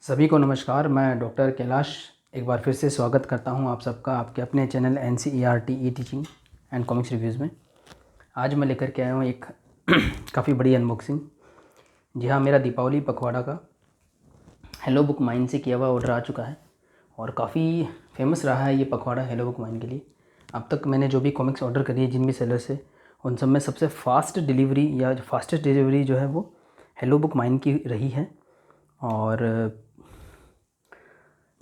सभी को नमस्कार। मैं डॉक्टर कैलाश एक बार फिर से स्वागत करता हूं आप सबका आपके अपने channel NCERT E teaching and comics reviews में। आज मैं लेकर के आया हूं एक काफ़ी बड़ी अनबॉक्सिंग। जी हाँ, मेरा दीपावली पखवाड़ा का हेलो बुक माइन से किया हुआ ऑर्डर आ चुका है और काफ़ी फेमस रहा है ये पखवाड़ा हेलो बुक माइन के लिए। अब तक मैंने जो भी कॉमिक्स ऑर्डर करी है जिन भी सेलर से, उन सब में सबसे फास्ट डिलीवरी या फास्टेस्ट डिलीवरी जो है वो हेलो बुक माइन की रही है और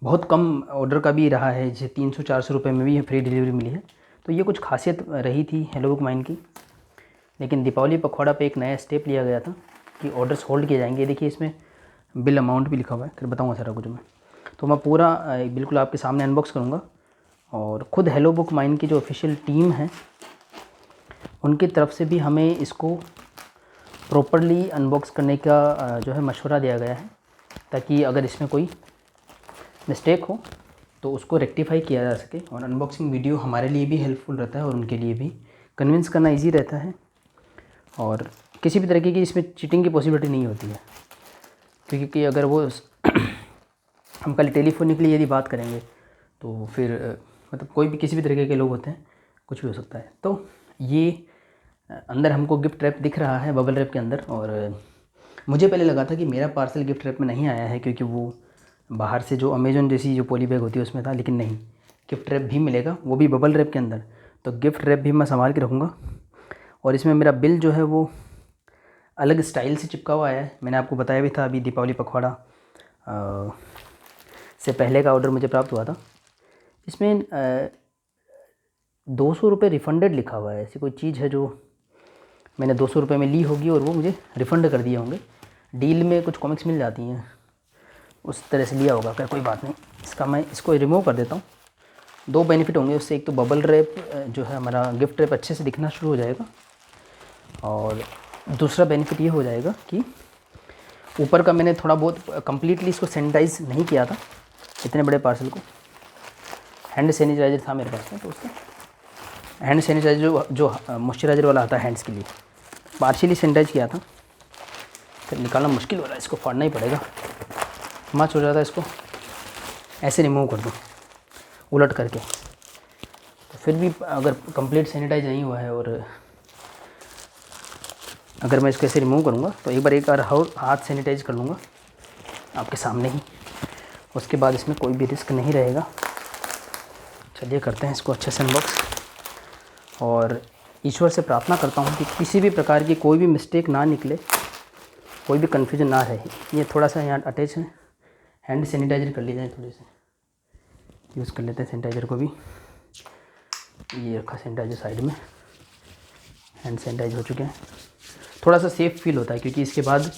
बहुत कम ऑर्डर का भी रहा है, जैसे 300-400 रुपये में भी फ्री डिलीवरी मिली है। तो ये कुछ खासियत रही थी हेलो बुक माइन की। लेकिन दीपावली पखवाड़ा पे एक नया स्टेप लिया गया था कि ऑर्डर्स होल्ड किए जाएंगे। देखिए इसमें बिल अमाउंट भी लिखा हुआ है, फिर बताऊंगा सारा कुछ मैं। तो मैं पूरा बिल्कुल आपके सामने अनबॉक्स करूँगा और ख़ुद हेलो बुक माइन की जो ऑफिशियल टीम है उनकी तरफ से भी हमें इसको प्रॉपरली अनबॉक्स करने का जो है मशवरा दिया गया है, ताकि अगर इसमें कोई मिस्टेक हो तो उसको रेक्टिफाई किया जा सके। और अनबॉक्सिंग वीडियो हमारे लिए भी हेल्पफुल रहता है और उनके लिए भी कन्विंस करना इजी रहता है और किसी भी तरीके की इसमें चीटिंग की पॉसिबिलिटी नहीं होती है, क्योंकि अगर वो हम कल टेलीफोनिकली यदि बात करेंगे तो फिर मतलब कोई भी किसी भी तरीके के लोग होते हैं, कुछ भी हो सकता है। तो ये अंदर हमको गिफ्ट रैप दिख रहा है बबल रैप के अंदर, और मुझे पहले लगा था कि मेरा पार्सल गिफ्ट रैप में नहीं आया है क्योंकि वो बाहर से जो अमेज़न जैसी जो पॉली बैग होती है उसमें था, लेकिन नहीं, गिफ्ट रैप भी मिलेगा, वो भी बबल रैप के अंदर। तो गिफ्ट रैप भी मैं संभाल के रखूँगा। और इसमें मेरा बिल जो है वो अलग स्टाइल से चिपका हुआ है। मैंने आपको बताया भी था, अभी दीपावली पखवाड़ा से पहले का ऑर्डर मुझे प्राप्त हुआ था। इसमें 200 रुपये रिफ़ंडेड लिखा हुआ है। ऐसी कोई चीज़ है जो मैंने 200 रुपये में ली होगी और वो मुझे रिफ़ंड कर दिए होंगे। डील में कुछ कॉमिक्स मिल जाती हैं, उस तरह से लिया होगा। कोई बात नहीं, मैं इसको रिमूव कर देता हूँ। दो बेनिफिट होंगे उससे। एक तो बबल रैप जो है हमारा गिफ्ट रैप अच्छे से दिखना शुरू हो जाएगा, और दूसरा बेनिफिट ये हो जाएगा कि ऊपर का मैंने थोड़ा बहुत कम्प्लीटली इसको सैनिटाइज नहीं किया था। इतने बड़े पार्सल को हैंड सैनिटाइज़र था मेरे पास में, तो उसका हैंड सैनिटाइज़र जो मॉइस्चराइज़र वाला आता है हैंड्स के लिए, पार्शियली सैनिटाइज किया था। फिर निकालना मुश्किल हो रहा है, इसको फाड़ना ही पड़ेगा। मच हो जाता है, इसको ऐसे रिमूव कर दूँ उलट करके। तो फिर भी अगर कंप्लीट सैनिटाइज नहीं हुआ है और अगर मैं इसको ऐसे रिमूव करूँगा तो एक बार हाथ सैनिटाइज कर लूँगा आपके सामने ही, उसके बाद इसमें कोई भी रिस्क नहीं रहेगा। चलिए करते हैं इसको अच्छे से अनबॉक्स, और ईश्वर से प्रार्थना करता हूँ कि किसी भी प्रकार की कोई भी मिस्टेक ना निकले, कोई भी कन्फ्यूजन ना रहे। ये थोड़ा सा यहाँ अटैच है, हैंड सैनिटाइज़र कर ली जाए, थोड़े से यूज़ कर लेते हैं सैनिटाइज़र को भी। ये रखा सैनिटाइज़र साइड में, हैंड सैनिटाइज हो चुके हैं। थोड़ा सा सेफ़ फील होता है क्योंकि इसके बाद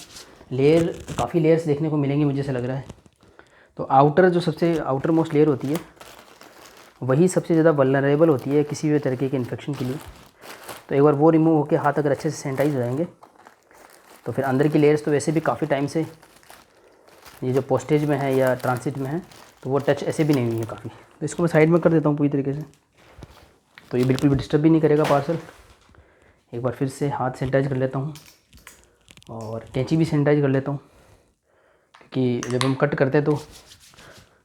काफ़ी लेयर्स देखने को मिलेंगी मुझे ऐसा लग रहा है। तो आउटर जो सबसे आउटर मोस्ट लेयर होती है वही सबसे ज़्यादा वल्नरेबल होती है किसी भी तरीके के इन्फेक्शन के लिए। तो एक बार वो रिमूव होकर हाथ अगर अच्छे से सैनिटाइज हो जाएंगे तो फिर अंदर की लेयर्स तो वैसे भी काफ़ी टाइम से ये जो पोस्टेज में है या ट्रांसिट में है तो वो टच ऐसे भी नहीं हुई है काफ़ी। तो इसको मैं साइड में कर देता हूँ पूरी तरीके से, तो ये बिल्कुल भी डिस्टर्ब भी नहीं करेगा पार्सल। एक बार फिर से हाथ सैनिटाइज कर लेता हूँ और कैंची भी सैनिटाइज कर लेता हूँ, क्योंकि जब हम कट करते हैं तो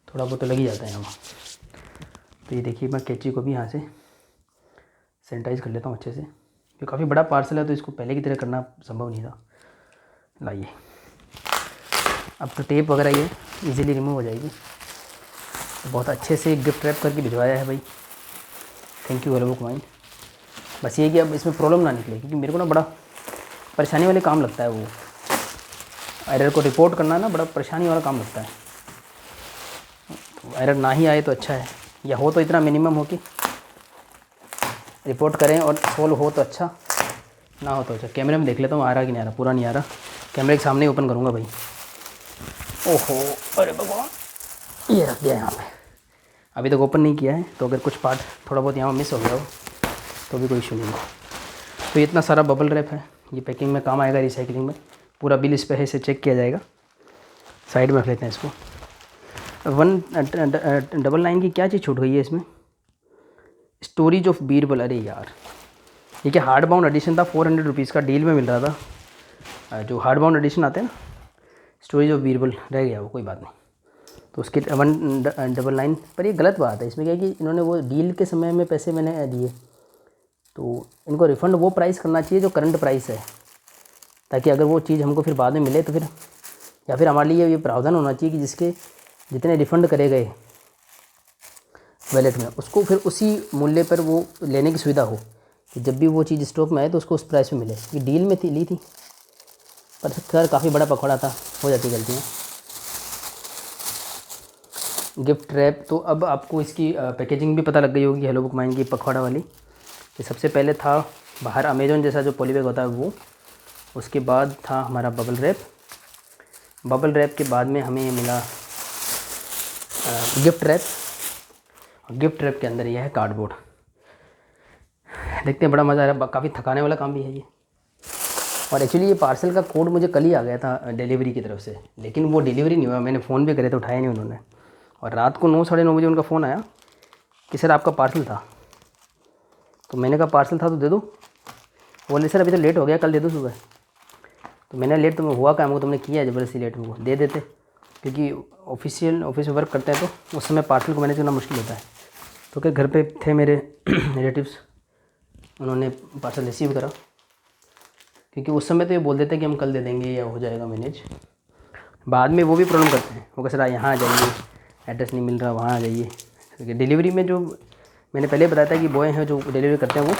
थोड़ा बहुत तो लग ही जाता है यहाँ। तो ये देखिए, मैं कैंची को भी यहाँ से सैनिटाइज कर लेता हूँ अच्छे से। ये काफ़ी बड़ा पार्सल है तो इसको पहले की तरह करना संभव नहीं था। लाइए, अब तो टेप वगैरह ये इजीली रिमूव हो जाएगी। तो बहुत अच्छे से गिफ्ट रैप करके भिजवाया है भाई, thank you hello book mine. बस ये कि अब इसमें प्रॉब्लम ना निकले, क्योंकि मेरे को ना बड़ा परेशानी वाले काम लगता है। वो एरर को रिपोर्ट करना ना बड़ा परेशानी वाला काम लगता है। तो एरर ना ही आए तो अच्छा है, या हो तो इतना मिनिमम हो कि रिपोर्ट करें और सोल्व हो तो अच्छा, ना हो तो अच्छा। कैमरे में देख लेता हूँ आ रहा कि नहीं आ रहा। पूरा नहीं आ रहा, कैमरे के सामने ही ओपन करूँगा भाई। ओहो, अरे भगवान, ये रख दिया यहाँ पे। अभी तक ओपन नहीं किया है, तो अगर कुछ पार्ट थोड़ा बहुत यहाँ मिस हो गया हो तो भी कोई इशू नहीं है। तो इतना सारा बबल रैप है, ये पैकिंग में काम आएगा, रिसाइकलिंग में। पूरा बिल इस पर है, इसे चेक किया जाएगा। साइड में रख लेते हैं इसको। 199 की क्या चीज़ छूट गई है इसमें? Stories of Birbal. अरे यार, ये क्या हार्ड बाउंड एडिशन था? 400 रुपीज़ का डील में मिल रहा था। जो हार्ड बाउंड एडिशन आते हैं ना, स्टोरीज ऑफ बीरबल, रह गया वो, कोई बात नहीं। तो उसकी 199 पर ये गलत बात है। इसमें क्या है कि इन्होंने वो डील के समय में पैसे मैंने दिए, तो इनको रिफ़ंड वो प्राइस करना चाहिए जो करंट प्राइस है, ताकि अगर वो चीज़ हमको फिर बाद में मिले तो फिर, या फिर हमारे लिए ये प्रावधान होना चाहिए कि जिसके जितने रिफ़ंड करे गए वैलेट में, उसको फिर उसी मूल्य पर वो लेने की सुविधा हो, कि जब भी वो चीज़ स्टॉक में आए तो उसको उस प्राइस में मिले। ये डील में ली थी, पर खैर काफ़ी बड़ा पकौड़ा था, हो जाती गलतियाँ। गिफ्ट रैप, तो अब आपको इसकी पैकेजिंग भी पता लग गई होगी हेलो बुक माइन की पकौड़ा वाली, कि सबसे पहले था बाहर अमेजोन जैसा जो पॉलीबैग होता है वो, उसके बाद था हमारा बबल रैप, बबल रैप के बाद में हमें मिला गिफ्ट रैप, और गिफ्ट रैप के अंदर यह है कार्डबोर्ड। देखते हैं, बड़ा मज़ा आ रहा है, काफ़ी थकाने वाला काम भी है ये। और एक्चुअली ये पार्सल का कोड मुझे कल ही आ गया था डिलीवरी की तरफ से, लेकिन वो डिलीवरी नहीं हुआ। मैंने फ़ोन भी करे तो उठाया नहीं उन्होंने, और रात को 9 साढ़े 9 बजे उनका फ़ोन आया कि सर आपका पार्सल था। तो मैंने कहा पार्सल था तो दे दो। बोले सर अभी तो लेट हो गया, कल दे दो सुबह। तो मैंने लेट तो हुआ काम, वो तुमने किया है ज़बरदस्ती लेट, में दे देते, क्योंकि ऑफिस में वर्क करते हैं तो उस समय पार्सल को मैनेज करना मुश्किल होता है। तो क्या घर पे थे मेरे रिलेटिव्स, उन्होंने पार्सल रिसीव करा, क्योंकि उस समय तो ये बोल देते हैं कि हम कल दे देंगे या हो जाएगा मैनेज। बाद में वो भी प्रॉब्लम करते हैं, वो कह सर यहाँ आ जाइए, एड्रेस नहीं मिल रहा, वहाँ आ जाइए। क्योंकि डिलीवरी में जो मैंने पहले बताया था कि बॉय हैं जो डिलीवरी करते हैं वो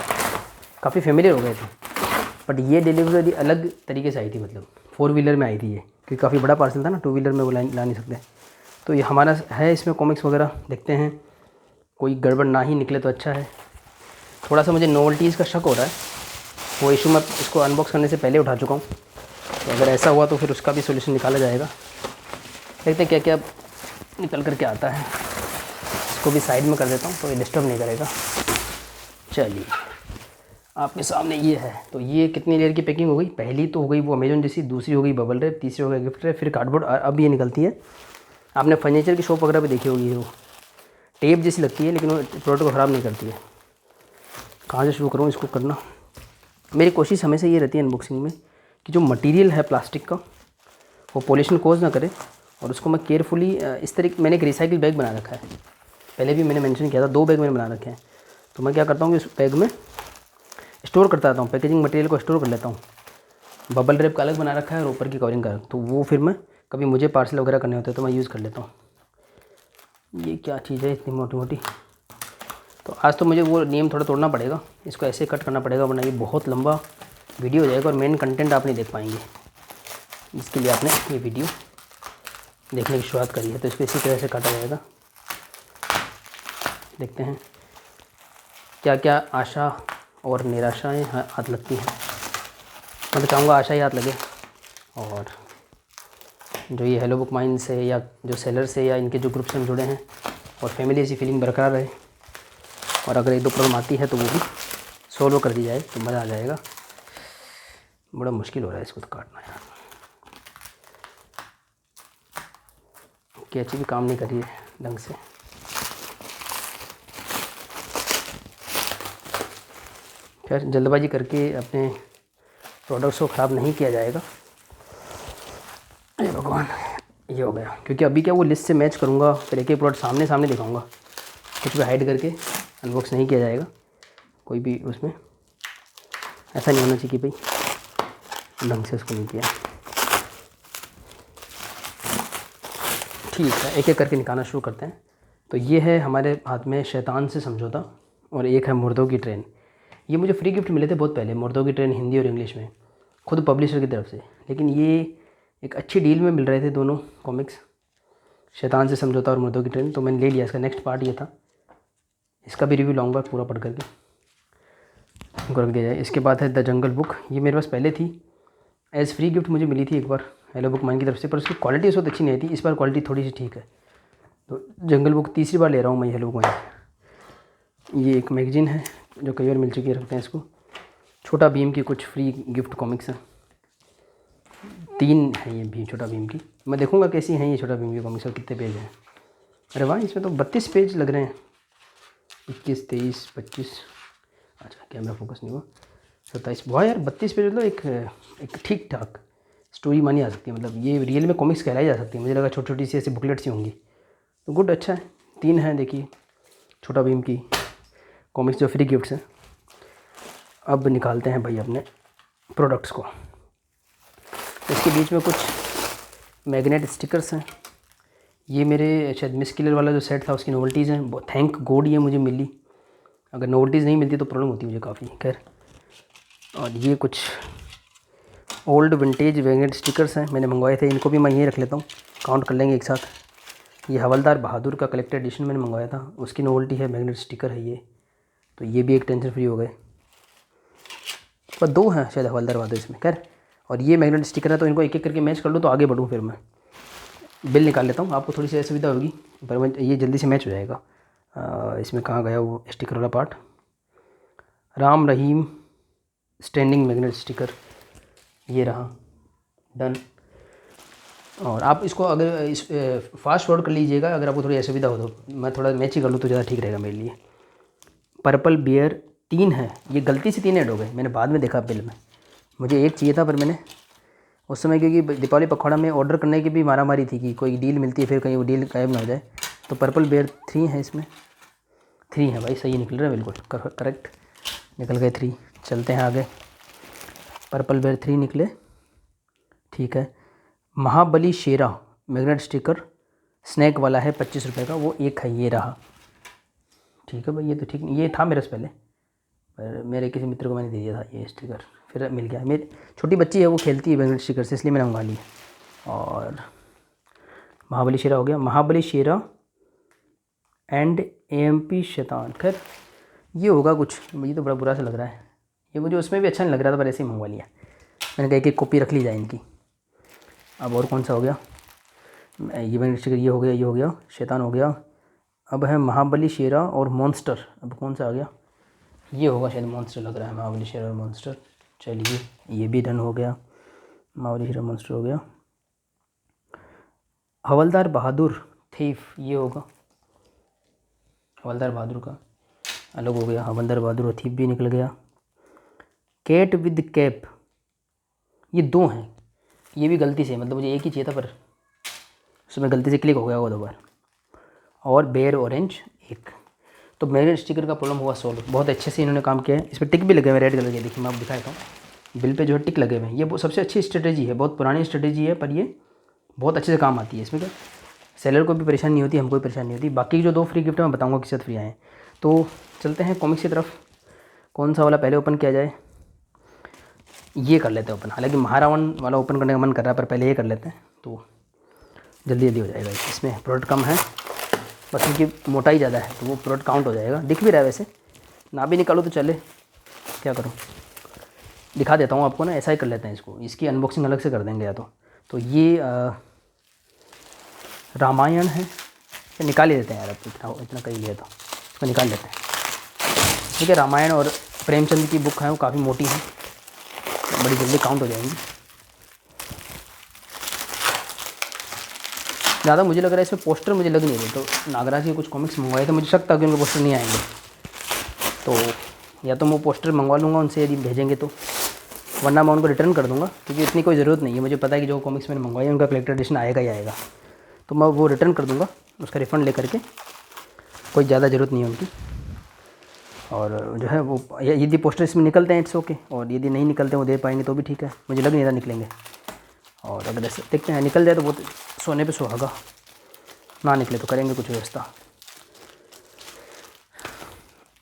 काफ़ी फेमिलियर हो गए थे, बट ये डिलीवरी अलग तरीके से आई थी, मतलब 4 व्हीलर में आई थी ये, क्योंकि काफ़ी बड़ा पार्सल था ना, 2 व्हीलर में वो ला नहीं सकते। तो ये हमारा है, इसमें कॉमिक्स वगैरह देखते हैं, कोई गड़बड़ ना ही निकले तो अच्छा है। थोड़ा सा मुझे नोवेल्टीज़ का शक हो रहा है, वो इशू मैं इसको अनबॉक्स करने से पहले उठा चुका हूँ, तो अगर ऐसा हुआ तो फिर उसका भी सोल्यूशन निकाला जाएगा। देखते हैं क्या क्या निकल कर के आता है। इसको भी साइड में कर देता हूँ तो ये डिस्टर्ब नहीं करेगा। चलिए आपके सामने ये है। तो ये कितनी लेयर की पैकिंग हो गई? पहली तो हो गई वो अमेजोन जैसी, दूसरी हो गई बबल रैप, तीसरी हो गई गिफ्ट रैप, फिर कार्डबोर्ड। अब ये निकलती है, आपने फर्नीचर की शॉप वगैरह भी देखी होगी, वो टेप जैसी लगती है लेकिन वो प्रोडक्ट को ख़राब नहीं करती है। कहाँ से शुरू करूँ इसको करना? मेरी कोशिश हमेशा ये रहती है अनबॉक्सिंग में कि जो मटेरियल है प्लास्टिक का वो पॉल्यूशन कोज ना करे, और उसको मैं केयरफुली इस तरीके, मैंने एक रिसाइकिल बैग बना रखा है, पहले भी मैंने मेंशन किया था, 2 बैग मैंने बना रखे हैं। तो मैं क्या करता हूँ कि उस बैग में स्टोर करता रहता हूँ, पैकेजिंग मटेरियल को स्टोर कर लेता हूँ। बबल रैप का अलग बना रखा है और ऊपर की कवरिंग का, तो वो फिर मैं कभी मुझे पार्सल वगैरह करने होते हैं तो मैं यूज़ कर लेता हूँ। ये क्या चीज़ है इतनी मोटी मोटी? तो आज तो मुझे वो नियम थोड़ा तोड़ना पड़ेगा, इसको ऐसे कट करना पड़ेगा, वरना ये बहुत लंबा वीडियो हो जाएगा और मेन कंटेंट आप नहीं देख पाएंगे। इसके लिए आपने ये वीडियो देखने की शुरुआत करी है, तो इसको इसी तरह से काटा जाएगा। देखते हैं क्या क्या आशा और निराशाएं हाथ लगती हैं। मैं तो चाहूँगा आशा ही हाथ लगे, और जो ये हेलो बुक माइन से या जो सेलर से या इनके जो ग्रुप से हम जुड़े हैं और फैमिली ऐसी फीलिंग बरकरार रहे, और अगर 1-2 प्रॉब्लम आती है तो वो भी सोल्व कर दी जाए तो मज़ा आ जाएगा। बड़ा मुश्किल हो रहा है इसको तो काटना यार, कैंची भी काम नहीं कर रही है ढंग से। खैर जल्दबाजी करके अपने प्रोडक्ट्स को ख़राब नहीं किया जाएगा। अरे भगवान, ये हो गया, क्योंकि अभी क्या वो लिस्ट से मैच करूँगा, फिर एक प्रोडक्ट सामने सामने दिखाऊँगा, कुछ भी हाइड करके अनबॉक्स नहीं किया जाएगा। कोई भी उसमें ऐसा नहीं होना चाहिए कि भाई ढंग से उसको नहीं किया। ठीक है, एक एक करके निकालना शुरू करते हैं। तो ये है हमारे हाथ में शैतान से समझौता, और एक है मुर्दों की ट्रेन। ये मुझे फ्री गिफ्ट मिले थे बहुत पहले, मुर्दों की ट्रेन हिंदी और इंग्लिश में, खुद पब्लिशर की तरफ से, लेकिन ये एक अच्छी डील में मिल रहे थे दोनों कॉमिक्स, शैतान से समझौता और मुर्दों की ट्रेन। तो मैंने ले लिया। इसका नेक्स्ट पार्ट ये था, इसका भी रिव्यू लाऊंगा पूरा पढ़ करके, इनको रख दिया जाए। इसके बाद है द जंगल बुक, ये मेरे पास पहले थी, एज़ फ्री गिफ्ट मुझे मिली थी एक बार हेलो बुक माइन की तरफ से, पर उसकी क्वालिटी उस वक्त अच्छी नहीं आई थी। इस बार क्वालिटी थोड़ी सी ठीक है। तो जंगल बुक तीसरी बार ले रहा हूँ मैं हेलो बुक माइन से। ये एक मैगजीन है जो कई बार मिल चुकी है, रखते हैं इसको। छोटा भीम की कुछ फ्री गिफ्ट कॉमिक्स हैं, 3 हैं ये भी छोटा भीम की। मैं देखूंगा कैसी हैं ये छोटा भीम की कॉमिक्स और कितने पेज हैं। अरे वाह, इसमें तो 32 पेज लग रहे हैं, 21, 23, 25, अच्छा कैमरा फोकस नहीं हुआ, 27। वाह यार 32 पेज, मतलब एक ठीक ठाक स्टोरी मानी जा सकती है, मतलब ये रियल में कॉमिक्स कहलाई जा सकती है। मुझे लगा छोटी छोटी सी ऐसी बुकलेट सी होंगी, तो गुड, अच्छा है। 3 हैं देखिए छोटा भीम की कॉमिक्स जो फ्री गिफ्ट्स हैं। अब निकालते हैं भाई अपने प्रोडक्ट्स को। इसके बीच में कुछ मैग्नेट स्टिकर्स हैं। ये मेरे शायद मिस किलर वाला जो सेट था उसकी नोवेल्टीज़ हैं। थैंक गॉड ये मुझे मिली, अगर नोवेल्टीज़ नहीं मिलती तो प्रॉब्लम होती मुझे काफ़ी। खैर, और ये कुछ ओल्ड विंटेज मैग्नेट स्टिकर्स हैं, मैंने मंगवाए थे। इनको भी मैं यहीं रख लेता हूँ, काउंट कर लेंगे एक साथ। ये हवलदार बहादुर का कलेक्टर एडिशन मैंने मंगवाया था, उसकी नोवेल्टी है, मैग्नेट स्टिकर है ये। तो ये भी एक टेंशन फ्री हो गए। पर 2 हैं शायद हवलदार बहादुर इसमें। खैर, और ये मैग्नेट स्टिकर है तो इनको एक एक करके मैच कर लूँ तो आगे बढ़ूँ। फिर मैं बिल निकाल लेता हूँ, आपको थोड़ी सी असुविधा होगी पर मैं ये जल्दी से मैच हो जाएगा। इसमें कहाँ गया वो स्टिकर वाला part? Ram Rahim standing magnet sticker, ये रहा, डन। और आप इसको अगर इस फास्ट फॉरवर्ड कर लीजिएगा अगर आपको थोड़ी असुविधा हो तो। मैं थोड़ा मैच ही कर लूँ तो ज़्यादा ठीक रहेगा मेरे लिए। पर्पल बियर 3 है, ये गलती से 3 ऐड हो गए, मैंने बाद में देखा बिल में। मुझे 1 चाहिए था पर मैंने उस समय, क्योंकि दीपावली पखवाड़ा में ऑर्डर करने की भी मारामारी थी कि कोई डील मिलती है फिर कहीं वो डील गायब ना हो जाए। तो पर्पल बियर 3 है इसमें। 3 है भाई, सही निकल रहा है, बिल्कुल करेक्ट निकल गए 3। चलते हैं आगे। पर्पल बियर 3 निकले, ठीक है। महाबली शेरा मैग्नेट स्टिकर स्नैक वाला है 25 रुपये का, वो 1 है, ये रहा। ठीक है भाई, ये तो ठीक, ये था मेरे से पहले पर मेरे किसी मित्र को मैंने दे दिया था ये स्टिकर, फिर मिल गया। मेरी छोटी बच्ची है वो खेलती है मैग्नेट स्टिकर से, इसलिए मैंने मंगवा ली। और महाबली शेरा हो गया। महाबली शेरा एंड एएमपी शैतान, खैर ये होगा कुछ, मुझे तो बड़ा बुरा सा लग रहा है ये, मुझे उसमें भी अच्छा नहीं लग रहा था पर ऐसे ही मंगवा लिया। मैंने कहा एक कॉपी रख ली जाए इनकी। अब और कौन सा हो गया? ये मैग्नेट स्टिकर, ये हो गया, ये हो गया, शैतान हो गया। अब है महाबली शेरा और मॉन्स्टर, अब कौन सा आ गया? ये होगा शायद मॉन्स्टर लग रहा है, महाबली शेरा और मॉन्स्टर। चलिए ये भी डन हो गया, महाबली शेरा मॉन्स्टर हो गया। हवलदार बहादुर थीफ, ये होगा हवलदार बहादुर का, अलग हो गया। हवलदार बहादुर और थीफ भी निकल गया। कैट विद कैप, ये 2 हैं, ये भी गलती से, मतलब मुझे एक ही चाहिए था पर उसमें गलती से क्लिक हो गया वो 2 बार। और बेयर ऑरेंज 1। तो मेरे स्टिकर का प्रॉब्लम हुआ सॉल्व, बहुत अच्छे से इन्होंने काम किया है। इस पर टिक भी लगे हुए रेड कलर के, देखिए मैं आप दिखाता हूँ, बिल पे जो है टिक लगे हुए हैं। ये सबसे अच्छी स्ट्रेटेजी है, बहुत पुरानी स्ट्रेटेजी है पर ये बहुत अच्छे से काम आती है। इसमें क्या सेलर को भी परेशानी नहीं होती, हमको भी परेशानी नहीं होती। बाकी जो 2 फ्री गिफ्ट है मैं बताऊँगा किस साथ फ्री आए हैं। तो चलते हैं कॉमिक्स की तरफ, कौन सा वाला पहले ओपन किया जाए? ये कर लेते हैं ओपन, हालांकि महारावण वाला ओपन करने का मन कर रहा है पर पहले ये कर लेते हैं तो जल्दी जल्दी हो जाएगा। इसमें प्रोडक्ट कम है, बस इनकी मोटाई ज़्यादा है तो वो प्रोडक्ट काउंट हो जाएगा। दिख भी रहा है वैसे, ना भी निकालो तो चले, क्या करूँ, दिखा देता हूँ आपको ना। ऐसा ही कर लेते हैं इसको, इसकी अनबॉक्सिंग अलग से कर देंगे या तो ये रामायण है, निकाल ही देते हैं यार, अब इतना कर ही लिया तो इसको निकाल लेते हैं। ठीक है, रामायण और प्रेमचंद की बुक है, वो काफ़ी मोटी है, बड़ी जल्दी काउंट हो जाएंगी। ज़्यादा मुझे लग रहा है इसमें पोस्टर मुझे लग नहीं रहे, तो नागराज के कुछ कॉमिक्स मंगवाए थे, मुझे शक था कि उनके पोस्टर नहीं आएंगे, तो या तो मैं पोस्टर मंगवा लूँगा उनसे यदि भेजेंगे तो, वरना मैं उनको रिटर्न कर दूँगा क्योंकि इतनी कोई ज़रूरत नहीं है। मुझे पता है कि जो कॉमिक्स मैंने मंगवाई है उनका कलेक्टर एडिशन आएगा ही आएगा, तो मैं वो रिटर्न कर दूँगा, उसका रिफ़ंड ले करके, कोई ज़्यादा ज़रूरत नहीं है उनकी। और जो है वो यदि पोस्टर इसमें निकलते हैं इट्स ओके, और यदि नहीं निकलते वो दे पाएंगे तो भी ठीक है, मुझे लग नहीं रहा निकलेंगे। और अगर ऐसे देखते हैं निकल जाए तो बहुत सोने पे सुहागा, ना निकले तो करेंगे कुछ व्यवस्था।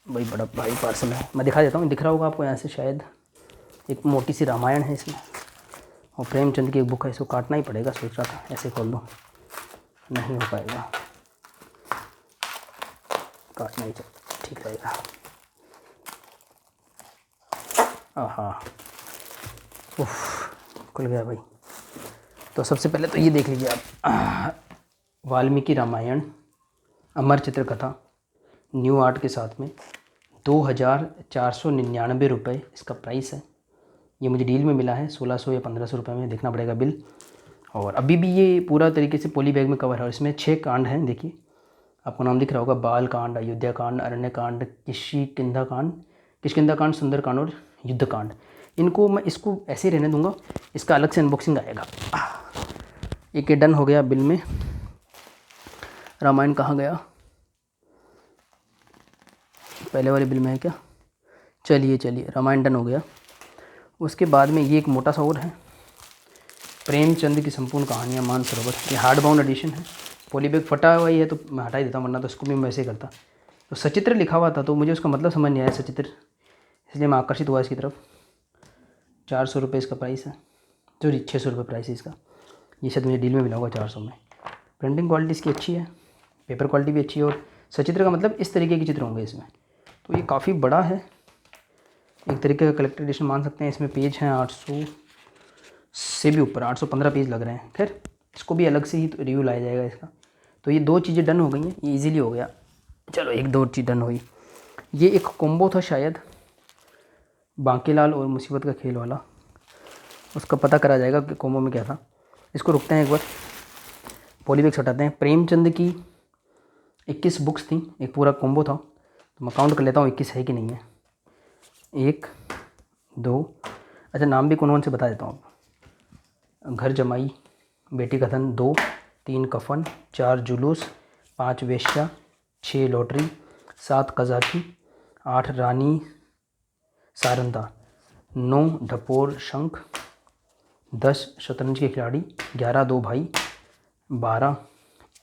भाई बड़ा भारी पार्सल है, मैं दिखा देता हूँ, दिख रहा होगा आपको यहाँ से शायद। एक मोटी सी रामायण है इसमें और प्रेमचंद की एक बुक है, इसको काटना ही पड़ेगा, सोच रहा था ऐसे खोल दूँ, नहीं हो पाएगा, काटना ही ठीक रहेगा। हाँ खुल गया भाई। तो सबसे पहले तो ये देख लीजिए आप, वाल्मीकि रामायण अमर चित्र कथा न्यू आर्ट के साथ में 2499 रुपये इसका प्राइस है। ये मुझे डील में मिला है 1600 या 1500 रुपये में, देखना पड़ेगा बिल। और अभी भी ये पूरा तरीके से पॉली बैग में कवर है और इसमें 6 कांड हैं, देखिए आपको नाम दिख रहा होगा, बाल कांड, अयोध्या कांड, अरण्य कांड, किष्किंधा कांड, सुंदर कांड और युद्ध कांड। इनको मैं इसको ऐसे ही रहने दूंगा, इसका अलग से अनबॉक्सिंग आएगा। एक डन हो गया बिल में। रामायण कहाँ गया, पहले वाले बिल में है क्या? चलिए रामायण डन हो गया। उसके बाद में ये एक मोटा सा और है, प्रेमचंद की संपूर्ण कहानियाँ मानसरोवर। ये हार्ड बाउंड एडिशन है, पॉलीबैग फटा हुआ ही है तो मैं हटा ही देता हूँ, वरना तो इसको भी मैं वैसे ही करता। तो सचित्र लिखा हुआ था तो मुझे उसका मतलब समझ नहीं आया सचित्र, इसलिए मैं आकर्षित हुआ इसकी तरफ। 400 रुपये इसका प्राइस है, सॉरी 600 रुपये प्राइस है इसका। ये शायद मुझे डील में मिला होगा 400 में। प्रिंटिंग क्वालिटी इसकी अच्छी है, पेपर क्वालिटी भी अच्छी है, और सचित्र का मतलब इस तरीके के चित्र होंगे इसमें। तो ये काफ़ी बड़ा है, एक तरीके का कलेक्टर एडिशन मान सकते हैं। इसमें पेज हैं 800 से भी ऊपर, 815 पेज लग रहे हैं। खैर इसको भी अलग से ही रिव्यू लाया जाएगा इसका। तो ये 2 चीज़ें डन हो गई हैं, ये इजीली हो गया। चलो एक 2 चीज़ डन हुई। ये एक कॉम्बो था शायद बांकीलाल और मुसीबत का खेल वाला, उसका पता करा जाएगा कि कॉम्बो में क्या था। इसको रुकते हैं एक बार, पॉलीबैग्स हटाते हैं। प्रेमचंद की 21 बुक्स थी, एक पूरा कॉम्बो था, तो मैं काउंट कर लेता हूँ 21 है कि नहीं है। 1 2, अच्छा नाम भी कौन से बता देता हूँ। घर जमाई, बेटी कथन 2, 3 कफन, 4 जुलूस, 5 वेश्या, 6 लॉटरी, 7 कजाकी, 8 रानी सारंदा, 9 ढपोर शंख, 10 शतरंज के खिलाड़ी, 11 दो भाई, 12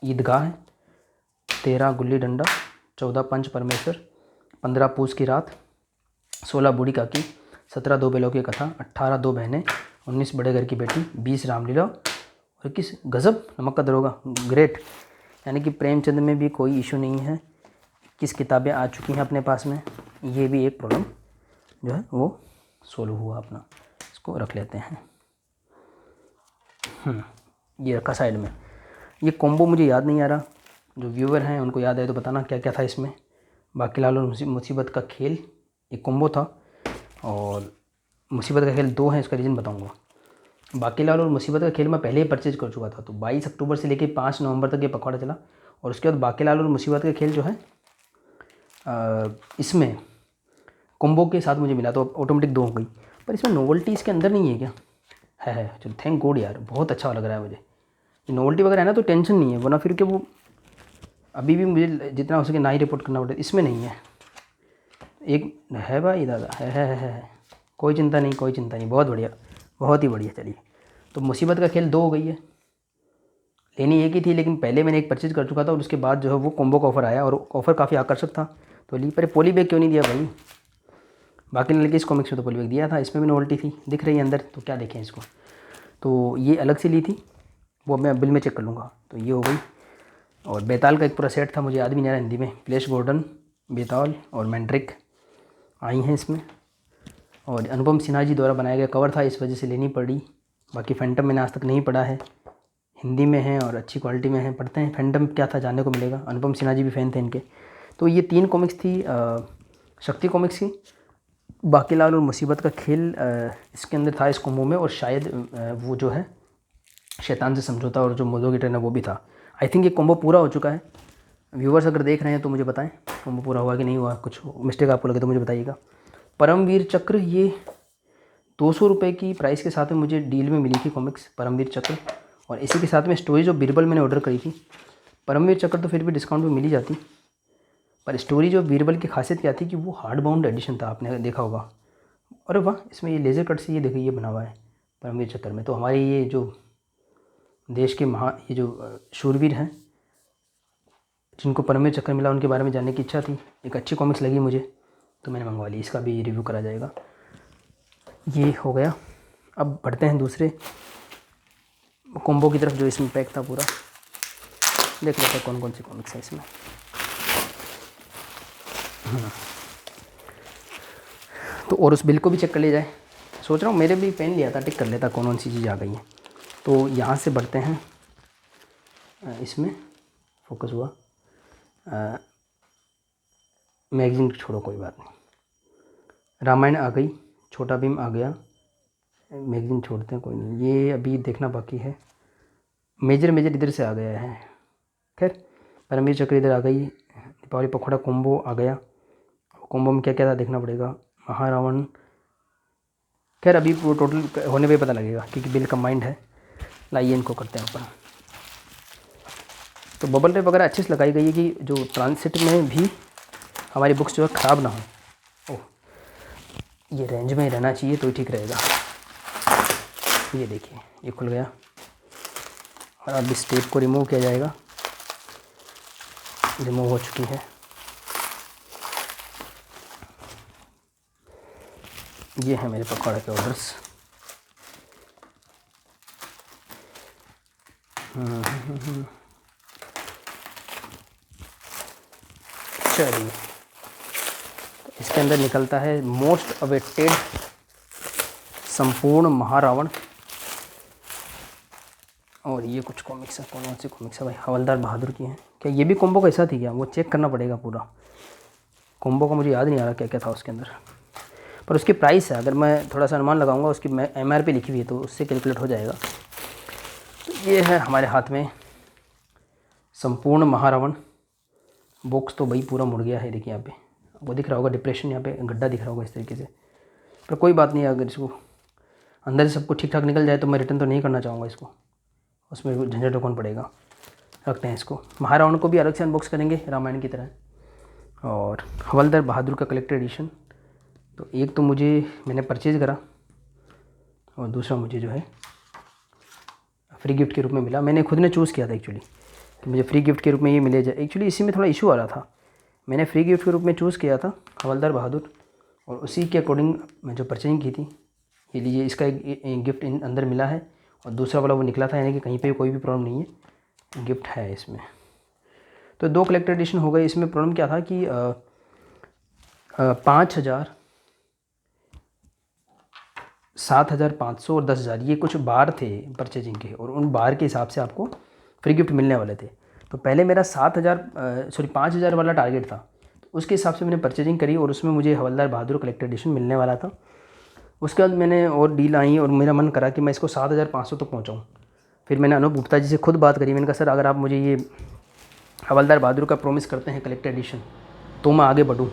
ईदगाह, 13 गुल्ली डंडा, 14 पंच परमेश्वर, 15 पूस की रात, 16 बूढ़ी काकी, 17 दो बैलों की कथा, 18 दो बहनें, 19 बड़े घर की बेटी, 20 रामलीला और 21 गज़ब नमक का दरोगा। ग्रेट, यानी कि प्रेमचंद में भी कोई इशू नहीं है, 21 किताबें आ चुकी हैं अपने पास में। ये भी एक प्रॉब्लम जो है वो सोल्व हुआ अपना। इसको रख लेते हैं, ये रखा साइड में। ये कॉम्बो मुझे याद नहीं आ रहा, जो व्यूअर हैं उनको याद है तो बताना क्या क्या था इसमें। बांकीलाल और मुसीबत का खेल एक कॉम्बो था, और मुसीबत का खेल 2 है, इसका रीज़न बताऊंगा। बांकीलाल और मुसीबत का खेल मैं पहले ही परचेज कर चुका था, तो 22 अक्टूबर से लेकर 5 नवंबर तक ये पखवाड़ा चला, और उसके बाद बांकीलाल और मुसीबत का खेल जो है इसमें कॉम्बो के साथ मुझे मिला, तो ऑटोमेटिक 2 हो गई। पर इसमें नोवेल्टी इसके अंदर नहीं है क्या? है। चलो थैंक गॉड यार, बहुत अच्छा लग रहा है मुझे। ये नोवेल्टी वगैरह है ना तो टेंशन नहीं है, वरना फिर के वो अभी भी मुझे जितना हो सके ना ही रिपोर्ट करना पड़े। इसमें नहीं है, एक है भाई दादा, है। कोई चिंता नहीं, कोई चिंता नहीं, बहुत बढ़िया, बहुत ही बढ़िया। चलिए, तो मुसीबत का खेल 2 हो गई है। लेनी एक ही थी, लेकिन पहले मैंने एक परचेज कर चुका था, और उसके बाद जो है वो कॉम्बो का ऑफ़र आया, और ऑफ़र काफ़ी आकर्षक था, तो ली। पर पॉली बैग क्यों नहीं दिया भाई? बाकी लड़के इस कॉमिक्स में तो पॉली बैग दिया था, इसमें भी नोवेल्टी थी, दिख रही है अंदर, तो क्या देखें इसको। तो ये अलग से ली थी, वो मैं बिल में चेक कर लूँगा। तो ये हो गई। और बेताल का एक पूरा सेट था, मुझे याद भी नहीं आ रहा हिंदी में। फ्लैश गॉर्डन, बेताल और मैंड्रिक आई हैं इसमें, और अनुपम सिन्हा जी द्वारा बनाया गया कवर था, इस वजह से लेनी पड़ी। बाकी फैंटम मैंने आज तक नहीं पढ़ा है, हिंदी में है और अच्छी क्वालिटी में है, पढ़ते हैं फैंटम क्या था जानने को मिलेगा। अनुपम सिन्हा जी भी फ़ैन थे इनके। तो ये 3 कॉमिक्स थी शक्ति कॉमिक्स की। बांकीलाल और मुसीबत का खेल इसके अंदर था, इस कॉम्बो में, और शायद वो जो है शैतान से समझौता और जो मोदो की ट्रेन है वो भी था। आई थिंक ये कॉम्बो पूरा हो चुका है। व्यूवर्स अगर देख रहे हैं तो मुझे बताएं कॉम्बो पूरा हुआ कि नहीं हुआ, कुछ मिस्टेक आपको लगे तो मुझे बताइएगा। परमवीर चक्र, ये 200 रुपये की प्राइस के साथ में मुझे डील में मिली थी कॉमिक्स परमवीर चक्र, और इसी के साथ में स्टोरीज ऑफ बीरबल मैंने ऑर्डर करी थी। परमवीर चक्र तो फिर भी डिस्काउंट में मिल ही जाती, पर स्टोरीज ऑफ बीरबल की खासियत क्या थी कि वो हार्ड बाउंड एडिशन था, आपने देखा होगा। अरे वाह, इसमें ये लेज़र कट से ये देखिए ये बना हुआ है परमवीर चक्र में। तो हमारे ये जो देश के ये जो शूरवीर हैं जिनको परमवीर चक्र मिला, उनके बारे में जानने की इच्छा थी। एक अच्छी कॉमिक्स लगी मुझे तो मैंने मंगवा ली, इसका भी रिव्यू करा जाएगा। ये हो गया। अब बढ़ते हैं दूसरे कॉम्बो की तरफ जो इसमें पैक था पूरा। देख लेते हैं कौन कौन सी कॉमिक्स है इसमें। तो और उस बिल को भी चेक कर लिया जाए, सोच रहा हूँ मेरे भी पेन लिया था, टिक कर लेता कौन कौन सी चीज़ आ गई है। तो यहाँ से बढ़ते हैं, इसमें फोकस हुआ। मैगज़ीन छोड़ो, कोई बात नहीं। रामायण आ गई, छोटा भीम आ गया, मैगज़ीन छोड़ते हैं, कोई नहीं, ये अभी देखना बाकी है। मेजर इधर से आ गया है। खैर, परमवीर चक्र इधर आ गई। दीपावली पखवाड़ा कॉम्बो आ गया, कॉम्बो में क्या क्या था देखना पड़ेगा। महारावण, खैर अभी वो टोटल होने पे पता लगेगा क्योंकि बिल कंबाइंड है। लाइए इनको करते हैं ऊपर। तो बबल रैप वगैरह अच्छे से लगाई गई है कि जो ट्रांसिट में भी हमारी बुक्स जो है ख़राब ना हो। ओह, ये रेंज में रहना चाहिए तो ही ठीक रहेगा। ये देखिए ये खुल गया और अब इस टेप को रिमूव किया जाएगा। रिमूव हो चुकी है। ये है मेरे पकौड़े के ऑर्डर्स। चलिए, तो इसके अंदर निकलता है मोस्ट अवेटेड संपूर्ण महारावण। और ये कुछ कॉमिक्स है। कौन सी कॉमिक्स है भाई? हवलदार बहादुर की है क्या? ये भी कॉम्बो कैसा थी क्या? वो चेक करना पड़ेगा पूरा कॉम्बो का। मुझे याद नहीं आ रहा क्या क्या था उसके अंदर, पर उसकी प्राइस है, अगर मैं थोड़ा सा अनुमान लगाऊंगा, उसकी MRP लिखी हुई है तो उससे कैलकुलेट हो जाएगा। तो ये है हमारे हाथ में संपूर्ण महारावण बॉक्स। तो भाई पूरा मुड़ गया है, देखिए यहाँ पे वो दिख रहा होगा डिप्रेशन, यहाँ पे गड्ढा दिख रहा होगा इस तरीके से। पर कोई बात नहीं, अगर इसको अंदर से सब कुछ ठीक ठाक निकल जाए तो मैं रिटर्न तो नहीं करना चाहूँगा इसको, उसमें झंझट कौन पड़ेगा। रखते हैं इसको। महारावण को भी अलग से अनबॉक्स करेंगे रामायण की तरह। और हवलदार बहादुर का कलेक्टर एडिशन, तो एक तो मैंने परचेज़ करा और दूसरा मुझे जो है फ्री गिफ्ट के रूप में मिला। मैंने खुद ने चूज़ किया था एक्चुअली कि मुझे फ्री गिफ्ट के रूप में ये मिले जाए। एक्चुअली इसी में थोड़ा इशू आ रहा था। मैंने फ्री गिफ्ट के रूप में चूज़ किया था हवलदार बहादुर, और उसी के अकॉर्डिंग मैं जो परचेजिंग की थी, ये लीजिए इसका एक गिफ्ट अंदर मिला है और दूसरा वाला वो निकला था, यानी कि कहीं पे कोई भी प्रॉब्लम नहीं है, गिफ्ट है इसमें। तो 2 कलेक्टर एडिशन हो गए। इसमें प्रॉब्लम क्या था कि 5,000, 7,500 और 10,000 ये कुछ बार थे परचेजिंग के, और उन बार के हिसाब से आपको फ्री गिफ्ट मिलने वाले थे। तो पहले मेरा 5,000 वाला टारगेट था, तो उसके हिसाब से मैंने परचेजिंग करी और उसमें मुझे हवलदार बहादुर कलेक्टर एडिशन मिलने वाला था। उसके बाद मैंने और डील आई और मेरा मन करा कि मैं इसको 7,500 तक पहुँचाऊँ। फिर मैंने अनूप गुप्ता जी से खुद बात करी। मैंने कहा सर, अगर आप मुझे ये हवलदार बहादुर का प्रॉमिस करते हैं कलेक्टर एडिशन तो मैं आगे बढ़ूँ,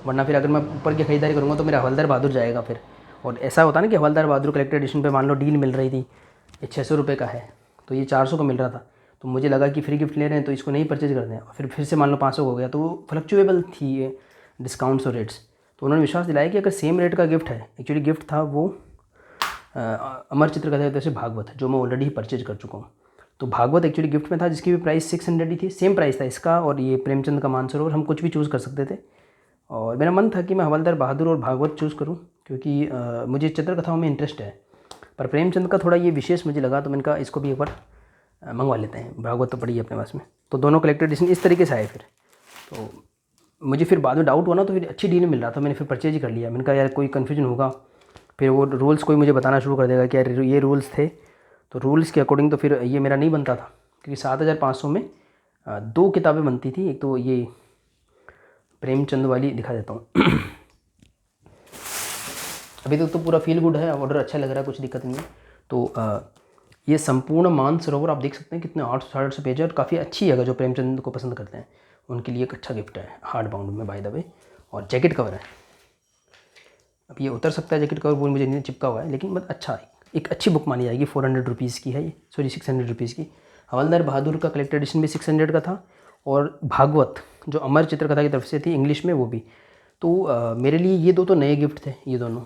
वरना फिर अगर मैं ऊपर की खरीदारी करूँगा तो मेरा हवलदार बहादुर जाएगा फिर। और ऐसा होता ना कि हवलदार बहादुर कलेक्टर एडिशन पे मान लो डील मिल रही थी, ये 600 रुपये का है तो ये 400 का मिल रहा था, तो मुझे लगा कि फ्री गिफ्ट ले रहे हैं तो इसको नहीं परचेज करते हैं, और फिर से मान लो 500 हो गया, तो वो फ्लक्चुएबल थी ये डिस्काउंट्स और रेट्स। तो उन्होंने विश्वास दिलाया कि अगर सेम रेट का गिफ्ट है, एक्चुअली गिफ्ट था वो अमर चित्र कथा से भागवत, जो मैं ऑलरेडी परचेज कर चुका हूँ। तो भागवत एक्चुअली गिफ्ट में था, जिसकी भी प्राइस 600 ही थी। सेम प्राइस था इसका और ये प्रेमचंद का मानसरोवर, हम कुछ भी चूज़ कर सकते थे। और मेरा मन था कि मैं हवलदार बहादुर और भागवत चूज़ करूं, क्योंकि मुझे चित्रकथाओं में इंटरेस्ट है, पर प्रेमचंद का थोड़ा ये विशेष मुझे लगा, तो मैंने कहा इसको भी एक बार मंगवा लेते हैं। भागवत तो पड़ी है अपने पास में। तो दोनों कलेक्टर एडिशन इस तरीके से आए फिर। तो मुझे फिर बाद में डाउट हुआ ना, तो फिर अच्छी डील मिल रहा था, मैंने फिर परचेज ही कर लिया। मैंने कहा यार कोई कन्फ्यूजन होगा, फिर वो रूल्स कोई मुझे बताना शुरू कर देगा कि यार ये रूल्स थे, तो रूल्स के अकॉर्डिंग तो फिर ये मेरा नहीं बनता था, क्योंकि 7,500 में 2 किताबें बनती थी। एक तो ये प्रेमचंद वाली दिखा देता हूँ। अभी तक तो पूरा फील गुड है, ऑर्डर अच्छा लग रहा है, कुछ दिक्कत नहीं है। तो ये संपूर्ण मानसरोवर आप देख सकते हैं कितने 800-850 पेज है, और काफ़ी अच्छी है। अगर जो प्रेमचंद को पसंद करते हैं उनके लिए एक अच्छा गिफ्ट है, हार्ड बाउंड में बाय द वे। और जैकेट कवर है, अब ये उतर सकता है जैकेट कवर, वो मुझे नहीं चिपका हुआ है, लेकिन बहुत अच्छा है, एक अच्छी बुक मानी जाएगी। 400 रुपीज़ की है ये, सॉरी 600 रुपीज़ की। हवलदार बहादुर का कलेक्टर एडिशन भी 600 का था, और भागवत जो अमर चित्रकथा की तरफ से थी इंग्लिश में, वो भी। तो मेरे लिए ये 2 तो नए गिफ्ट थे ये दोनों,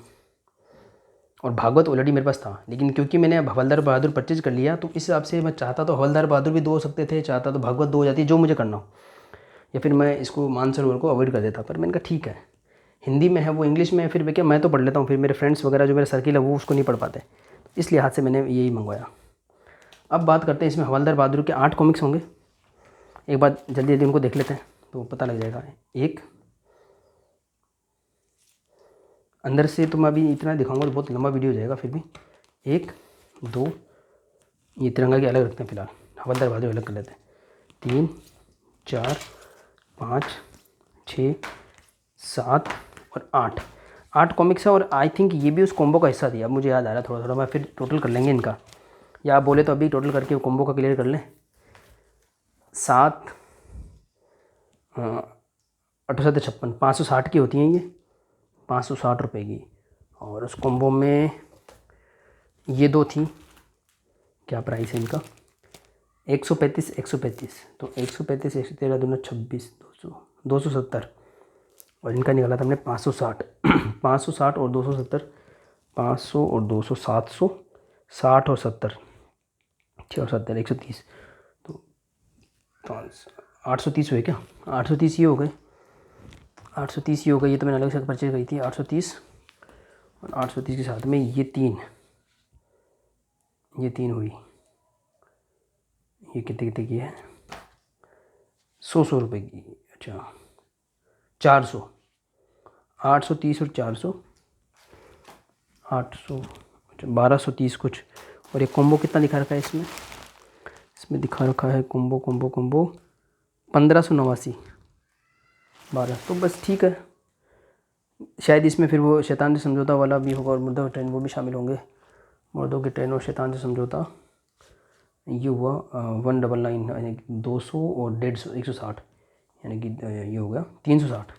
और भागवत ऑलरेडी मेरे पास था, लेकिन क्योंकि मैंने अब हवलदार बहादुर परचेज कर लिया, तो इस हिसाब से मैं चाहता तो हवलदार बहादुर भी 2 हो सकते थे, चाहता तो भागवत 2 हो जाती, जो मुझे करना हो, या फिर मैं इसको मानसरोवर को अवॉइड कर देता। पर मैंने कहा ठीक है, हिंदी में है, वो इंग्लिश में है, फिर क्या मैं तो पढ़ लेता हूँ, फिर मेरे फ्रेंड्स वगैरह जो मेरा सर्किल है वो उसको नहीं पढ़ पाते, इस लिहाज से मैंने यही मंगवाया। अब बात करते हैं, इसमें हवलदार बहादुर के 8 कॉमिक्स होंगे। एक बार जल्दी जल्दी उनको देख लेते हैं तो पता लग जाएगा। एक अंदर से तो मैं अभी इतना दिखाऊंगा तो बहुत लंबा वीडियो हो जाएगा, फिर भी 1 2 ये तिरंगा के अलग रखते हैं फिलहाल, हवलदार बहादुर अलग कर लेते हैं। 3 4 5 6 7 और 8 कॉमिक्स है, और आई थिंक ये भी उस कॉम्बो का हिस्सा थी। अब मुझे याद आ रहा है थोड़ा थोड़ा, मैं फिर टोटल कर लेंगे इनका, या आप बोले तो अभी टोटल करके कॉम्बो का क्लियर कर लें। 7 58 560 की होती हैं ये, 560 रुपये की। और उस कॉम्बो में ये 2 थी, क्या प्राइस है इनका? 135 135, तो 135 113 दूना 26, 200 270, और इनका निकाला था हमने 560 560 और 270, 500 और 200 700, 60 और 70, 6 और 70 130, तो 830 हुए क्या? 830 ये हो गए, 830 ये हो गई। ये तो मैंने अलग से परचेज करी थी 830, और 830 के साथ में ये तीन हुई। ये कितने कितने की है? 100 रुपये की। अच्छा 400, 830 और 400, 800, अच्छा 1230 कुछ। और ये कॉम्बो कितना दिखा रखा है इसमें? इसमें दिखा रखा है कॉम्बो 1589, 12, तो बस ठीक है। शायद इसमें फिर वो शैतान से समझौता वाला भी होगा और मुर्दों की ट्रेन वो भी शामिल होंगे। मुर्दों की ट्रेन और शैतान से समझौता ये हुआ 199, यानी कि 200 और 150 160, यानी कि ये हो गया 360।